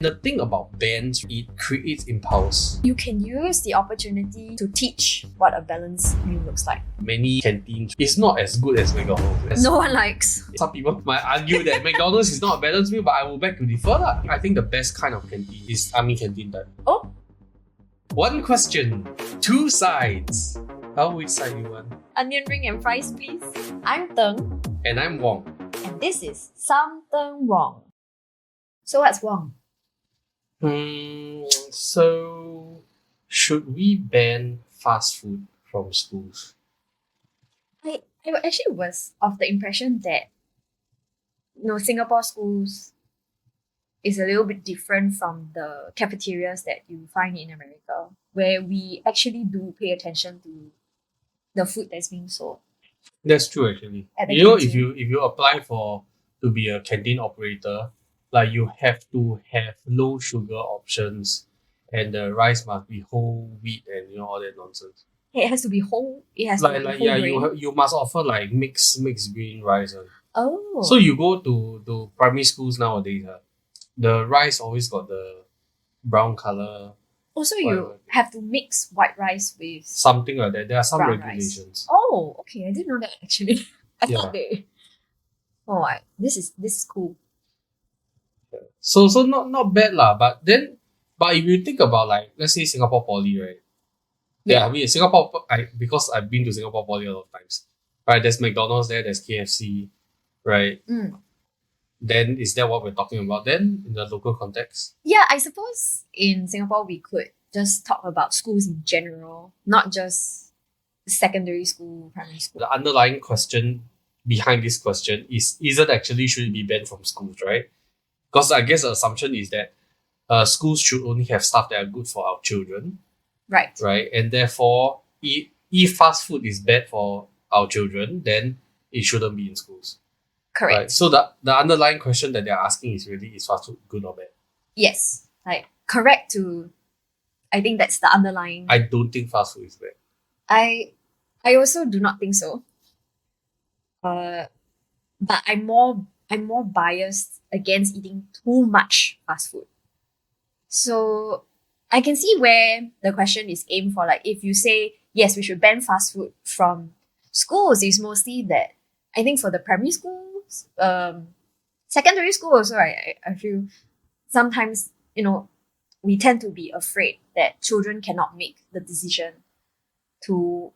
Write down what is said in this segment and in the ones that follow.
The thing about bands, it creates impulse. You can use the opportunity to teach what a balanced meal looks like. Many canteens is not as good as McDonald's. No one likes. Some people might argue that McDonald's is not a balanced meal, but I will beg to differ. I think the best kind of canteen is army canteen type. Oh, One question, two sides. Which side you want? onion ring and fries, please. I'm Teng, And I'm Wong. and this is Somethungwong. So what's Wong? So should we ban fast food from schools? I actually was of the impression that Singapore schools is a little bit different from the cafeterias that you find in America, where we actually do pay attention to the food that's being sold. That's true actually. At the You know, canteen. if you apply to be a canteen operator, like you have to have low sugar options, and the rice must be whole wheat and all that nonsense. It has to be whole. It has to be whole grain. You must offer like mixed green rice. Oh. So you go to primary schools nowadays, the rice always got the brown color, Also, you whatever. have to mix white rice with Something like that. There are some brown rice. regulations. Oh, okay. I didn't know that actually. I Yeah. thought they. Oh, this is cool. So not bad lah. But if you think about like let's say Singapore Poly, right? Yeah, I mean Singapore. Because I've been to Singapore Poly a lot of times. Right, there's McDonald's there. There's KFC, right? Then is that what we're talking about then in the local context? Yeah, I suppose in Singapore we could just talk about schools in general, not just secondary school, primary school. The underlying question behind this question isn't actually should it be banned from schools, right? Because I guess the assumption is that schools should only have stuff that are good for our children, Right. right? And therefore, if fast food is bad for our children, then it shouldn't be in schools. Correct. Right. So the underlying question that they're asking is really, is fast food good or bad? Yes. Like correct to I think that's the underlying I don't think fast food is bad. I also do not think so. But I'm more biased against eating too much fast food. So I can see where the question is aimed for. Like if you say yes, we should ban fast food from schools, it's mostly that I think for the primary schools, secondary school also, I feel sometimes we tend to be afraid that children cannot make the decision to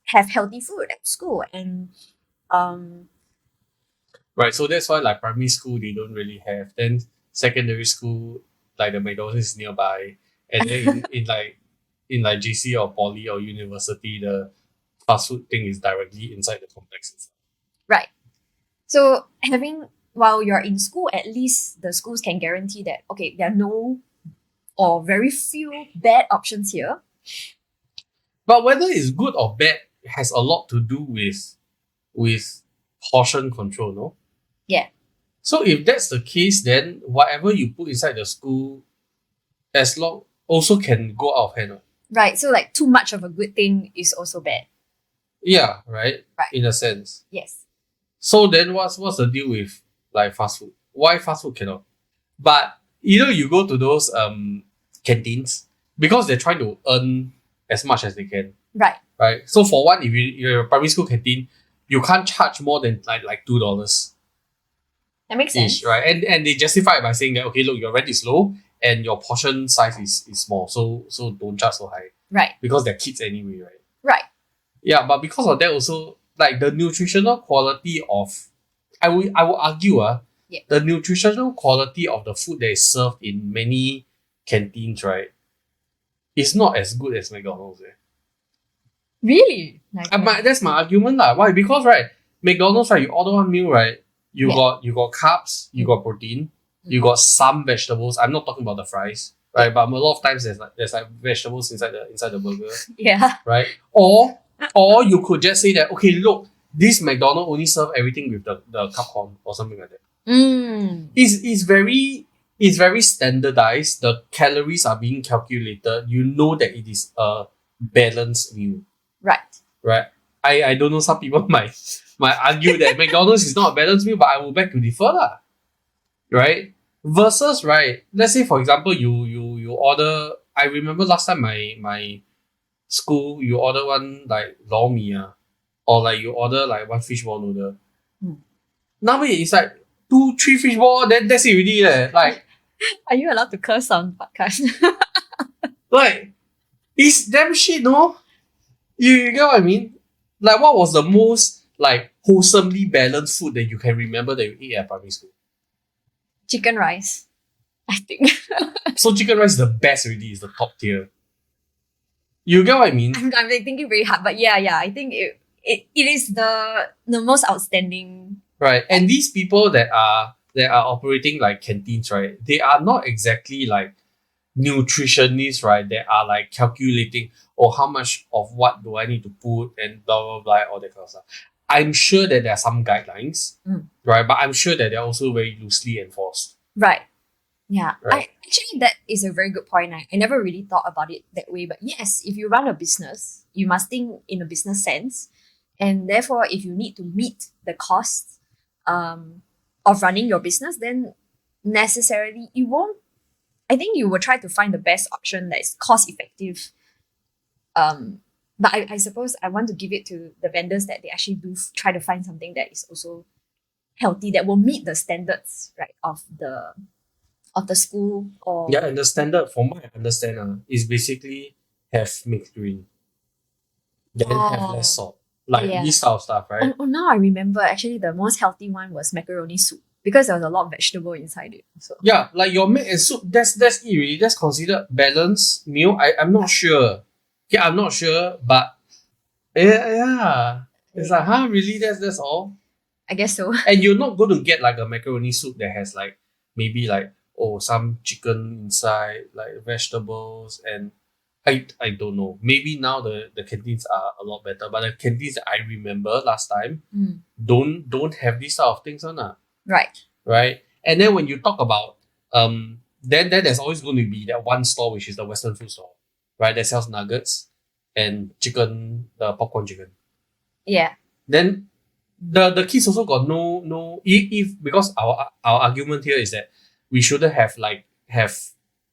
have healthy food at school. And Right. So that's why like primary school they don't really have. Then secondary school, like the McDonald's is nearby. And then in JC or poly or university, the fast food thing is directly inside the complex itself. right. So while you're in school, at least the schools can guarantee that, okay, there are no or very few bad options here. But whether it's good or bad has a lot to do with portion control, no? Yeah. So if that's the case, then whatever you put inside the school, as long also can go out of hand. Right. So like too much of a good thing is also bad. Yeah, right? Right. In a sense. Yes. So then what's the deal with like fast food? Why fast food cannot? But you go to those canteens because they're trying to earn as much as they can. Right. Right. So for one, if you're a primary school canteen, you can't charge more than like $2 That makes sense. each, right? And they justify it by saying that, okay, look, your rent is low and your portion size is small, so don't charge so high Right. because they're kids anyway, right? Right. Yeah, but because of that also, like the nutritional quality of, I would argue, Yeah. the nutritional quality of the food that is served in many canteens, right, is not as good as McDonald's. Really? Like, That's my argument lah. Why? Because right, McDonald's, right, you order one meal, right, you got carbs, you got protein, you got some vegetables. I'm not talking about the fries, right? But a lot of times there's like vegetables inside the burger, yeah. right? Or you could just say that, okay, look, this McDonald's only serve everything with the cup corn or something like that. It's very standardized. The calories are being calculated. You know that it is a balanced meal. Right. I don't know, some people might argue that McDonald's is not a balanced meal, but I will beg to differ lah. Right? Versus, right, let's say for example you order, I remember last time my school, you order one like lor mee or like you order like one fishball noodle. Nowadays it's like 2-3 fishball, then that's it already Like Are you allowed to curse on podcast? like it's damn shit, no? You get what I mean? Like what was the most like wholesomely balanced food that you can remember that you ate at primary school? Chicken rice, I think. So chicken rice is the best already, is the top tier. You get what I mean? I'm like thinking very hard, but yeah, I think it is the most outstanding. Right. And these people that are operating like canteens, right? They are not exactly like nutritionists, right? They are like calculating, oh, how much of what do I need to put and blah blah blah, all that kind of stuff. I'm sure that there are some guidelines, right? But I'm sure that they're also very loosely enforced. Right. Yeah. Right. Actually, that is a very good point. I never really thought about it that way. But yes, if you run a business, you must think in a business sense. And therefore, if you need to meet the costs of running your business, then necessarily you won't. I think you will try to find the best option that is cost effective. But I suppose I want to give it to the vendors that they actually do try to find something that is also healthy, that will meet the standards, right, of the school. Or Yeah, and the standard, from what I understand, is basically have mixed green, then have less salt. Like this type of stuff, right? Oh, now I remember, actually the most healthy one was macaroni soup because there was a lot of vegetable inside it. So Yeah, like your milk and soup, that's it really. That's considered balanced meal. I'm not sure. Yeah, I'm not sure, but yeah. It's like, huh, really? That's all? I guess so. And you're not going to get like a macaroni soup that has like maybe like some chicken inside, like vegetables, and I don't know. Maybe now the canteens are a lot better, but the canteens that I remember last time don't have these sort of things on. Right. And then when you talk about then there's always going to be that one store which is the Western food store, right? That sells nuggets and chicken, the popcorn chicken. Yeah. Then the kids also got no if because our argument here is that we shouldn't have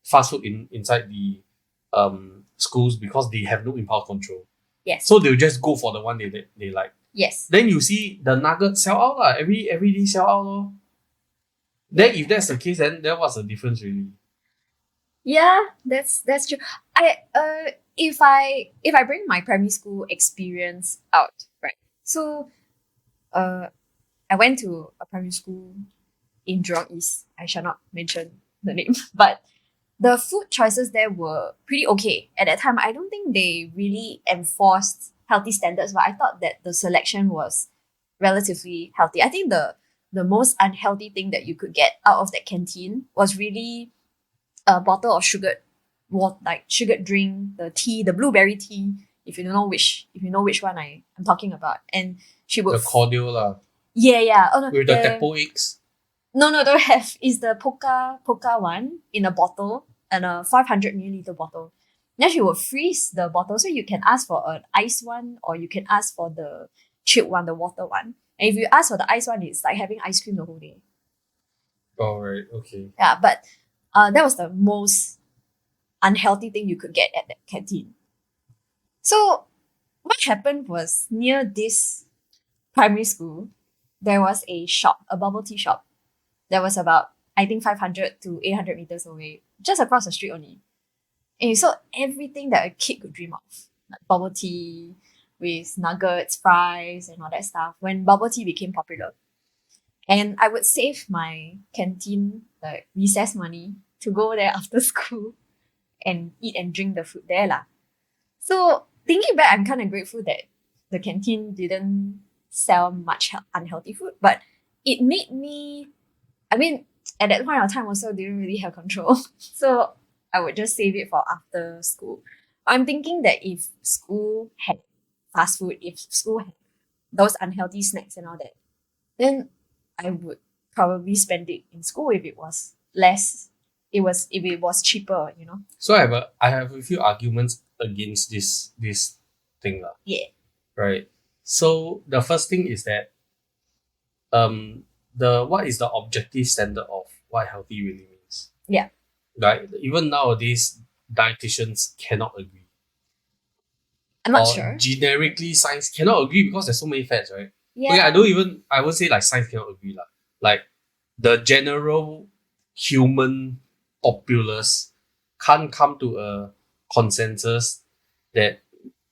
fast food inside the schools because they have no impulse control. Yes. So they'll just go for the one they like. Yes. Then you see the nuggets sell out every day sell out lor. Then if that's the case, then what's the difference really? Yeah, that's true. If I bring my primary school experience out, right? So I went to a primary school in Jurong East. I shall not mention the name, but the food choices there were pretty okay. At that time, I don't think they really enforced healthy standards, but I thought that the selection was relatively healthy. I think the most unhealthy thing that you could get out of that canteen was really a bottle of sugared water, like sugared drink, the tea, the blueberry tea. If you know which one I'm talking about, and she would The cordial lah. Yeah. Oh no, With the tepo eggs. No, don't have. It's the Poca one in a bottle and a 500 milliliter bottle. Then she will freeze the bottle, so you can ask for an ice one or you can ask for the chilled one, the water one. And if you ask for the ice one, it's like having ice cream the whole day. Alright, okay. Yeah, but that was the most unhealthy thing you could get at that canteen. So what happened was, near this primary school, there was a shop, a bubble tea shop. That was about, I think, 500 to 800 meters away, just across the street only. And you saw everything that a kid could dream of. Like bubble tea with nuggets, fries, and all that stuff, when bubble tea became popular. And I would save my canteen, like recess money, to go there after school and eat and drink the food there lah. So thinking back, I'm kind of grateful that the canteen didn't sell much unhealthy food, but it made me, I mean, at that point of time also didn't really have control. So I would just save it for after school. I'm thinking that if school had fast food, if school had those unhealthy snacks and all that, then I would probably spend it in school if it was less, if it was cheaper, you know. So I have a few arguments against this thing lah. Yeah. Right. So the first thing is that what is the objective standard of what healthy really means. Yeah. Like even nowadays, dietitians cannot agree. I'm not Or sure. generically, science cannot agree because there's so many facts, right? Yeah. Okay, I won't say like science cannot agree. Like the general human populace can't come to a consensus that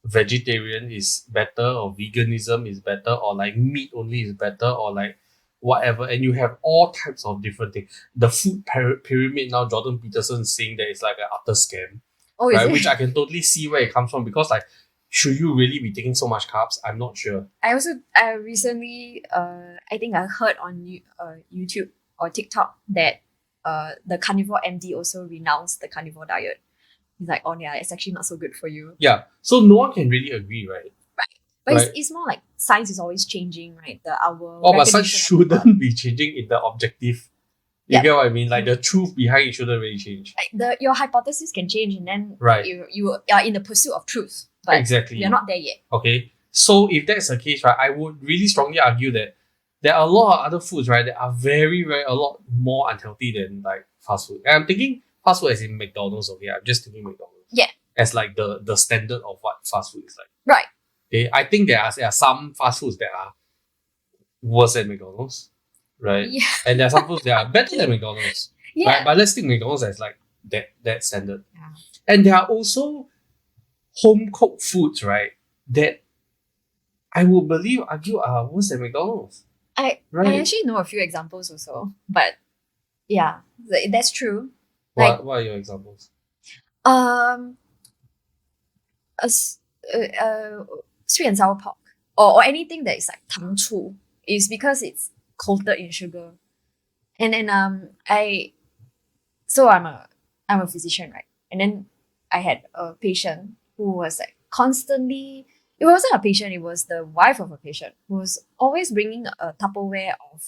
vegetarian is better or veganism is better or like meat only is better or like whatever. And you have all types of different things. The food pyramid now, Jordan Peterson is saying that it's like an utter scam. Oh, right? is it? Which I can totally see where it comes from because like, should you really be taking so much carbs? I'm not sure. I recently, I think I heard on YouTube or TikTok that the carnivore MD also renounced the carnivore diet. He's like, oh yeah, it's actually not so good for you. Yeah. So no one can really agree, right? But Right. it's more like science is always changing, right? But science shouldn't be changing in the objective. You get what I mean? Like the truth behind it shouldn't really change. Like your hypothesis can change, and then Right. you are in the pursuit of truth. But Exactly. we're not there yet. Okay. So if that's the case, right, I would really strongly argue that there are a lot of other foods, right, that are very, very a lot more unhealthy than like fast food. And I'm thinking fast food as in McDonald's, okay? I'm just thinking McDonald's. Yeah. As like the standard of what fast food is like. Right. Okay. I think there are some fast foods that are worse than McDonald's. Right. Yeah. And there are some foods that are better than McDonald's. Yeah. Right? But let's think McDonald's as like that standard. Yeah. And there are also home cooked foods, right, that I would argue are worse than McDonald's. I actually know a few examples also, but yeah, that's true. What are your examples? Sweet and sour pork or anything that is like 糖醋 is because it's coated in sugar. And then I'm a physician, right? And then I had a patient who was like constantly, it wasn't a patient, it was the wife of a patient who was always bringing a Tupperware of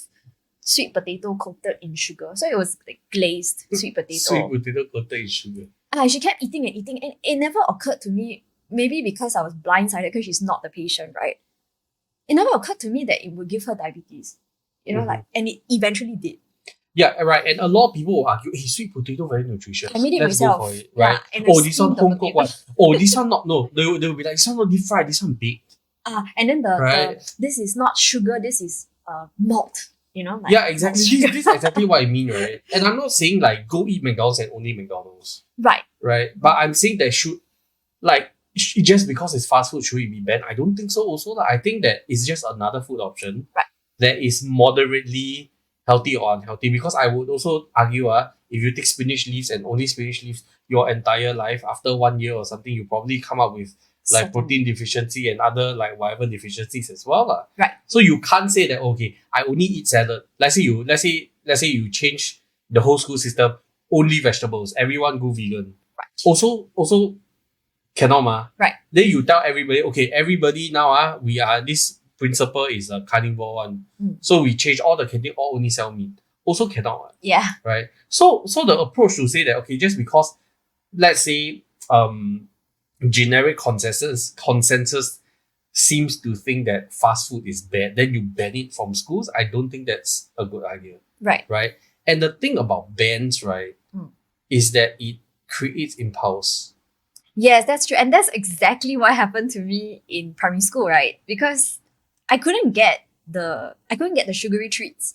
sweet potato coated in sugar. So it was like glazed sweet potato. Sweet potato coated in sugar. She kept eating and eating, and it never occurred to me, maybe because I was blindsided because she's not the patient, right? It never occurred to me that it would give her diabetes. You know, and it eventually did. Yeah, right. And a lot of people will argue, hey, sweet potato very nutritious. I made it Let's myself. go for it, right? Yeah, oh, this one home cooked one. Oh, this one not, no. They will be like, this one not deep fried, this one baked. And then this is not sugar, this is malt. You know? Like, yeah, exactly. This is exactly what I mean, right? And I'm not saying like go eat McDonald's and only McDonald's. Right. Right. But I'm saying that just because it's fast food, should it be banned? I don't think so also. I think that it's just another food option that is moderately healthy or unhealthy. Because I would also argue, if you take spinach leaves and only spinach leaves your entire life, after 1 year or something, you probably come up with like protein deficiency and other like whatever deficiencies as well. Right. So you can't say that, okay, I only eat salad. Let's say you change the whole school system, only vegetables, everyone go vegan. Right. Also cannot ma. Right. Then you tell everybody, okay, everybody now we are this principle is a carnivore one. So we change all the canteen, all only sell meat. Also cannot. Yeah. Right. So the approach to say that, okay, just because let's say generic consensus seems to think that fast food is bad, then you ban it from schools, I don't think that's a good idea. Right. Right. And the thing about bans, right, is that it creates impulse. Yes, that's true. And that's exactly what happened to me in primary school, right? Because I couldn't get the sugary treats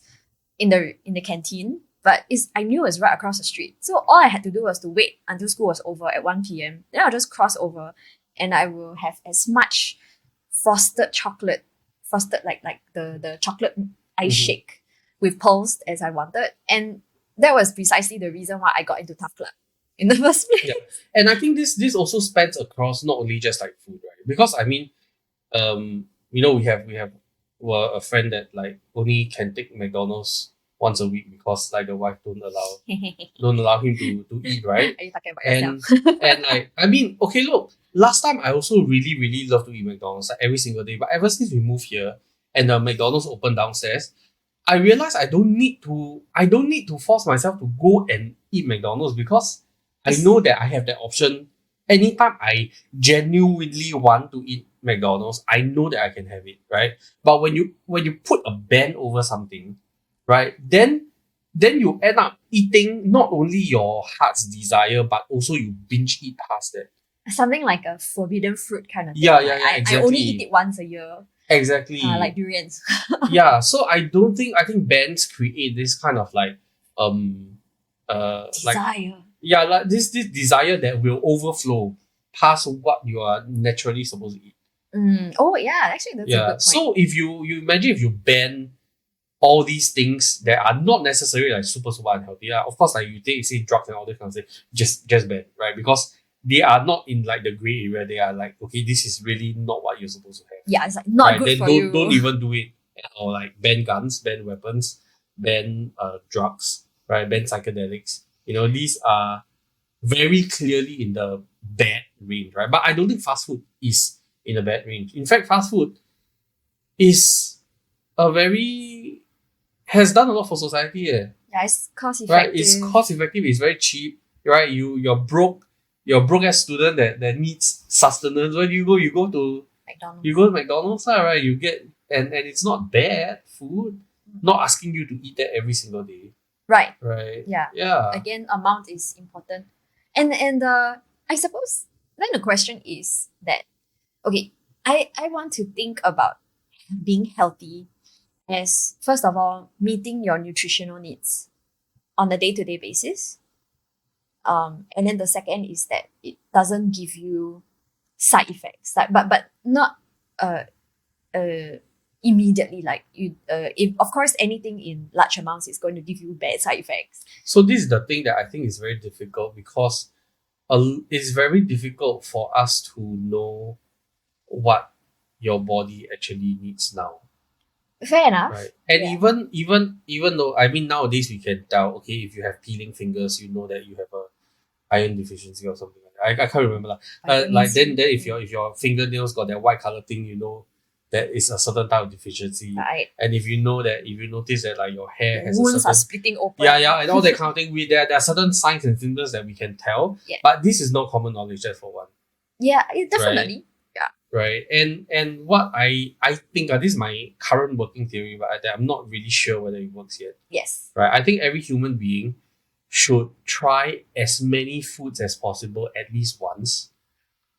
in the canteen, but I knew it was right across the street. So all I had to do was to wait until school was over at 1 p.m. Then I'll just cross over and I will have as much frosted like the chocolate ice shake with pearls as I wanted. And that was precisely the reason why I got into Tough Club in the first place. Yeah. And I think this also spans across not only just like food, right? Because I mean, we have a friend that like only can take McDonald's once a week because like the wife don't allow him to eat, right? Are you talking about yourself? And like, I mean, okay, look, last time I also really, really love to eat McDonald's like every single day. But ever since we moved here and the McDonald's opened downstairs, I realized I don't need to force myself to go and eat McDonald's because I know that I have that option. Anytime I genuinely want to eat McDonald's, I know that I can have it, right? But when you put a ban over something, right, then then you end up eating not only your heart's desire, but also you binge eat past that. Something like a forbidden fruit kind of thing. Yeah, I only eat it once a year. Exactly. Like durians. Yeah, so I think bands create this kind of like Desire. like this desire that will overflow past what you are naturally supposed to eat. Oh yeah, actually that's a good point. So if you imagine if you ban all these things that are not necessarily like super unhealthy, of course, like you take say drugs and all that kind of thing, just ban, right? Because they are not in like the gray area. They are like, okay, this is really not what you're supposed to have. Yeah, it's like not good then for you. Don't even do it. Or like ban guns, ban weapons, ban drugs, right? Ban psychedelics. These are very clearly in the bad range, right? But I don't think fast food is in a bad range. In fact, fast food is has done a lot for society. Yeah, it's cost effective. Right? It's cost effective, it's very cheap, right? You're broke as student that needs sustenance. Where do you go? You go to McDonald's. You go to McDonald's, right? You get and it's not bad food. Not asking you to eat that every single day. Right. Right. Yeah. Yeah. Again, amount is important. And I suppose then the question is that, okay, I want to think about being healthy as, first of all, meeting your nutritional needs on a day-to-day basis. And then the second is that it doesn't give you side effects, like but not immediately, like you if of course anything in large amounts is going to give you bad side effects. So this is the thing that I think is very difficult because it's very difficult for us to know what your body actually needs now. Fair enough. Right. And yeah. even though I mean nowadays we can tell, okay, if you have peeling fingers, you know that you have a iron deficiency or something like that. I can't remember. Like then if your fingernails got that white color thing, you know that is a certain type of deficiency. Right. And if you notice that like your hair has wounds a certain, are splitting open. Yeah, and all that kind of thing. There are certain signs and symptoms that we can tell. Yeah. But this is not common knowledge, just for one. Yeah, definitely. Right. And what I think this is my current working theory, but that I'm not really sure whether it works yet. Yes. Right. I think every human being should try as many foods as possible at least once,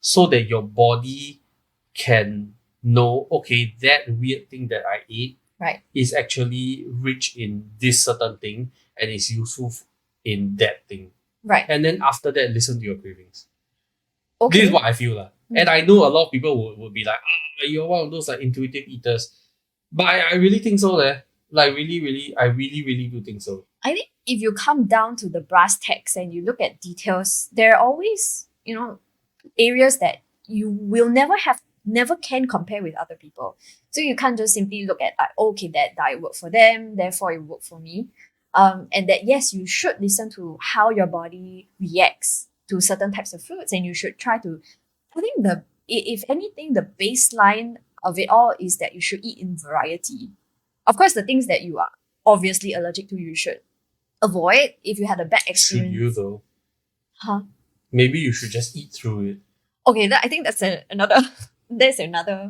so that your body can know, okay, that weird thing that I ate is actually rich in this certain thing and is useful in that thing. Right. And then after that, listen to your cravings. Okay. This is what I feel. And I know a lot of people would be like, you're one of those like intuitive eaters. But I really think so. Like really, I really do think so. I think if you come down to the brass tacks and you look at details, there are always, areas that you will never can compare with other people. So you can't just simply look at, okay, that diet worked for them, therefore it worked for me. And that, yes, you should listen to how your body reacts to certain types of foods, and you should try to, I think if anything, the baseline of it all is that you should eat in variety. Of course, the things that you are obviously allergic to, you should avoid if you had a bad experience. Should you though? Huh? Maybe you should just eat through it. Okay, I think that's another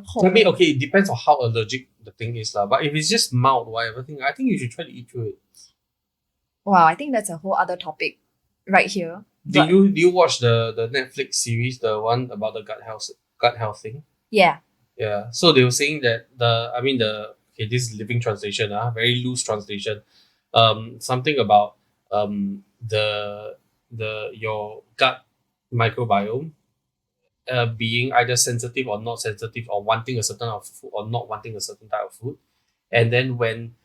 whole... I mean, okay, it depends on how allergic the thing is. But if it's just mild, whatever thing, I think you should try to eat through it. Wow, I think that's a whole other topic right here. Do you watch the Netflix series, the one about the gut health thing? Yeah. Yeah. So they were saying that this is living translation, very loose translation. Something about your gut microbiome being either sensitive or not sensitive, or wanting a certain type of food or not wanting a certain type of food. And then when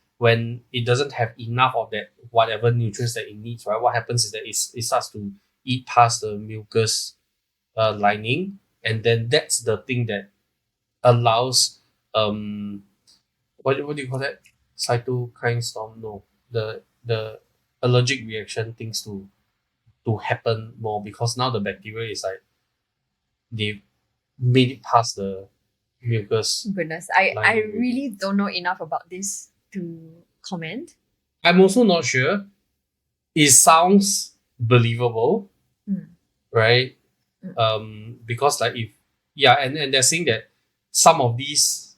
it doesn't have enough of that whatever nutrients that it needs, right, what happens is that it starts to eat past the mucus lining, and then that's the thing that allows what do you call that, cytokine storm? No, the allergic reaction things to happen more, because now the bacteria is like they made it past the mucus. Goodness, I really don't know enough about this to comment. I'm also not sure. It sounds believable, right? Because like and they're saying that some of these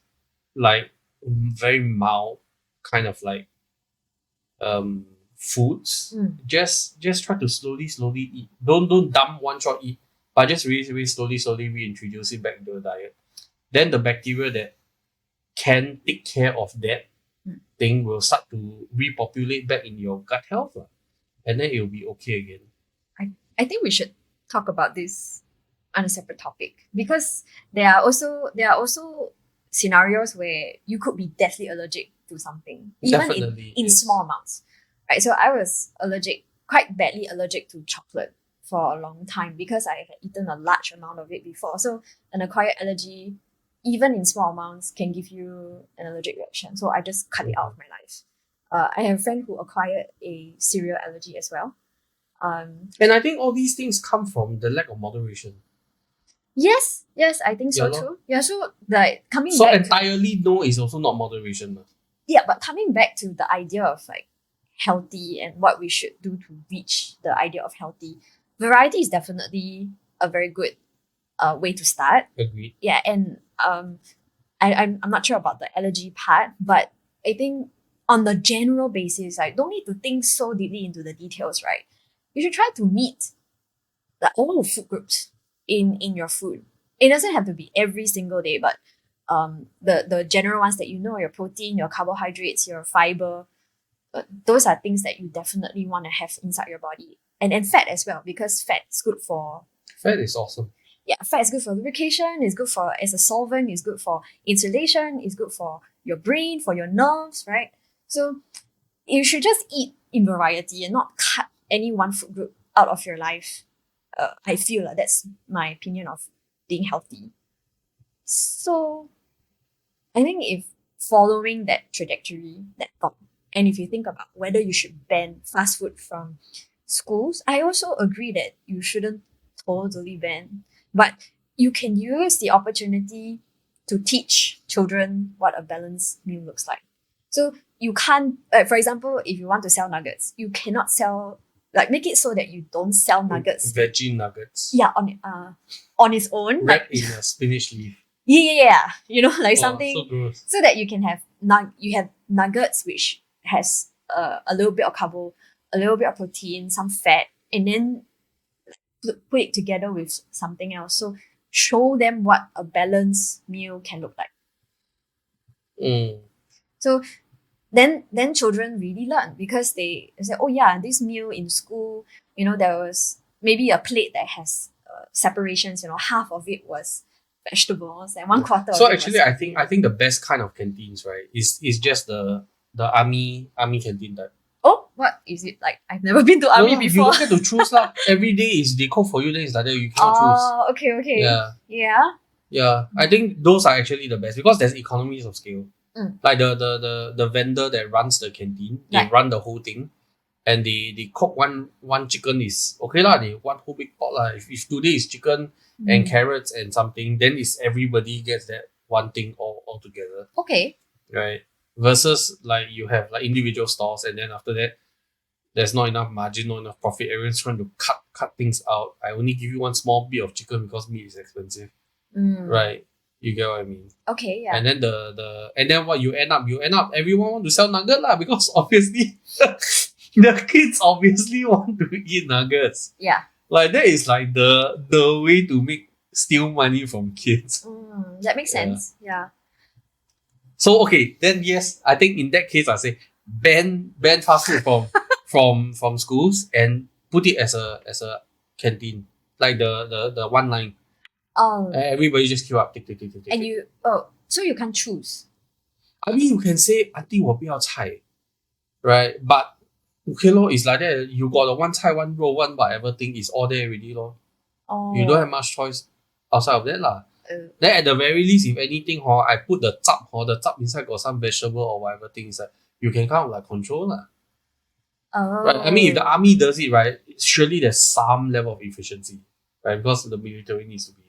like very mild kind of like foods, just try to slowly eat. Don't dump one shot eat, but just really slowly reintroduce it back into the diet. Then the bacteria that can take care of that thing will start to repopulate back in your gut health, and then it will be okay again. I think we should talk about this on a separate topic, because there are also scenarios where you could be deathly allergic to something, even in small amounts, right? So I was quite badly allergic to chocolate for a long time because I had eaten a large amount of it before. So an acquired allergy, even in small amounts, can give you an allergic reaction. So I just cut it out of my life. I have a friend who acquired a cereal allergy as well. And I think all these things come from the lack of moderation. Yes, I think so too. Yeah, so like so entirely no is also not moderation. Yeah, but coming back to the idea of like healthy and what we should do to reach the idea of healthy, variety is definitely a very good way to start. Agreed. Yeah, and I'm not sure about the allergy part, but I think on the general basis, I don't need to think so deeply into the details, right? You should try to meet all the food groups in your food. It doesn't have to be every single day, but the general ones that your protein, your carbohydrates, your fiber, those are things that you definitely want to have inside your body. And fat as well, because fat is good for... Fat is awesome. Yeah, fat is good for lubrication, it's good for as a solvent, it's good for insulation, it's good for your brain, for your nerves, right? So you should just eat in variety and not cut any one food group out of your life. I feel like that's my opinion of being healthy. So I think if following that trajectory, that thought, and if you think about whether you should ban fast food from schools, I also agree that you shouldn't totally ban, but you can use the opportunity to teach children what a balanced meal looks like. So you can't, for example, if you want to sell nuggets, you cannot sell, make it so that you don't sell nuggets. Veggie nuggets. Yeah, on its own. Wrapped in a spinach leaf. Yeah. Something. So gross. So that you can have you have nuggets which has a little bit of carbo, a little bit of protein, some fat, and then put it together with something else. So show them what a balanced meal can look like. So then children really learn, because they say, oh yeah, this meal in school, there was maybe a plate that has separations, half of it was vegetables and 1/4 of so it actually was... I think the best kind of canteens, right, is just the army canteen type. Oh, what is it like? I've never been to army before. You don't get to choose lah. Every day is they cook for you, then it's like that. You cannot choose. Oh, okay. Yeah. I think those are actually the best, because there's economies of scale. Like the vendor that runs the canteen, they run the whole thing, and they cook one chicken is okay lah. They one whole big pot lah. If today is chicken and carrots and something, then it's everybody gets that one thing all together. Okay. Right. Versus like you have like individual stores, and then after that there's not enough margin, not enough profit. Everyone's trying to cut things out. I only give you one small bit of chicken because meat is expensive. Right. You get what I mean? Okay, yeah. And then and then what you end up everyone want to sell nugget lah, because obviously the kids obviously want to eat nuggets. Yeah. Like that is like the way to steal money from kids. That makes sense. Yeah. So okay, then yes, I think in that case I say ban fast food from schools and put it as a canteen, like the one line. Everybody just queue up, take. And so you can't choose. I mean, you can say, "Auntie, 我不要菜," right? But okay lor, it's like that. You got the one 菜, one roll, one whatever thing is all there already lor. You don't have much choice outside of that lah. Then at the very least, if anything, I put the chap inside got some vegetable or whatever thing inside, you can kind of like control lah. Right? I mean, if the army does it, right, surely there's some level of efficiency, right? Because the military needs to be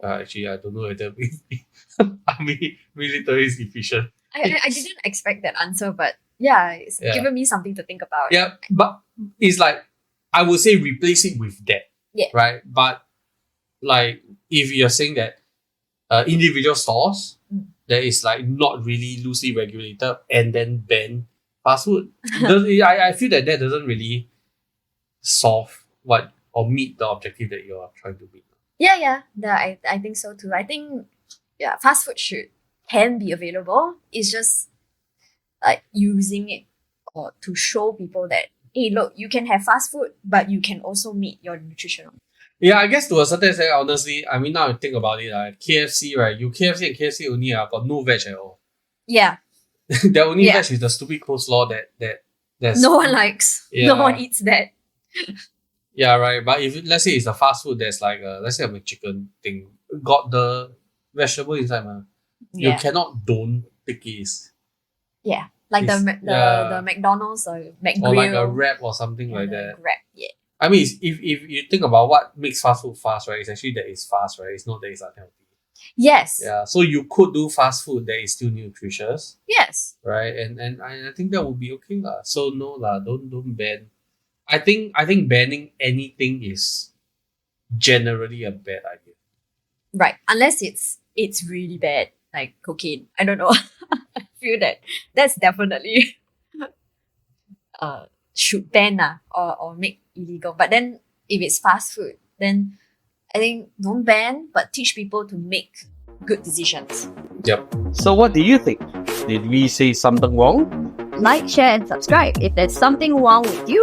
actually, I don't know whether army military is efficient. I didn't expect that answer, but it's given me something to think about. Yeah, but it's like, I would say replace it with that. Yeah. Right? But like, if you're saying that individual stores that is like not really loosely regulated and then ban fast food. I feel that doesn't really solve what or meet the objective that you are trying to meet. Yeah. I think so too. I think fast food can be available. It's just like using it or to show people that, hey, look, you can have fast food, but you can also meet your nutritional. Yeah, I guess to a certain extent, honestly, I mean, now you think about it, KFC, right? You KFC and KFC only got no veg at all. Yeah. The only veg is the stupid coleslaw that's no one likes. Yeah. No one eats that. Yeah, right. But if let's say it's a fast food, there's like let's say a McChicken thing, got the vegetable inside, man. You cannot don't take it. Yeah, like the McDonald's or McGrill. Or like a wrap or something like that. Wrap, yeah. I mean, if you think about what makes fast food fast, right? It's actually that it's fast, right? It's not that it's unhealthy. Yes. Yeah. So you could do fast food that is still nutritious. Yes. Right. And I think that would be okay lah. So no lah. Don't ban. I think banning anything is generally a bad idea. Right. Unless it's really bad, like cocaine. I don't know. I feel that's definitely should ban or make illegal. But then if it's fast food, then I think don't ban, but teach people to make good decisions. Yep. So what do you think? Did we say something wrong? Like, share, and subscribe if there's something wrong with you.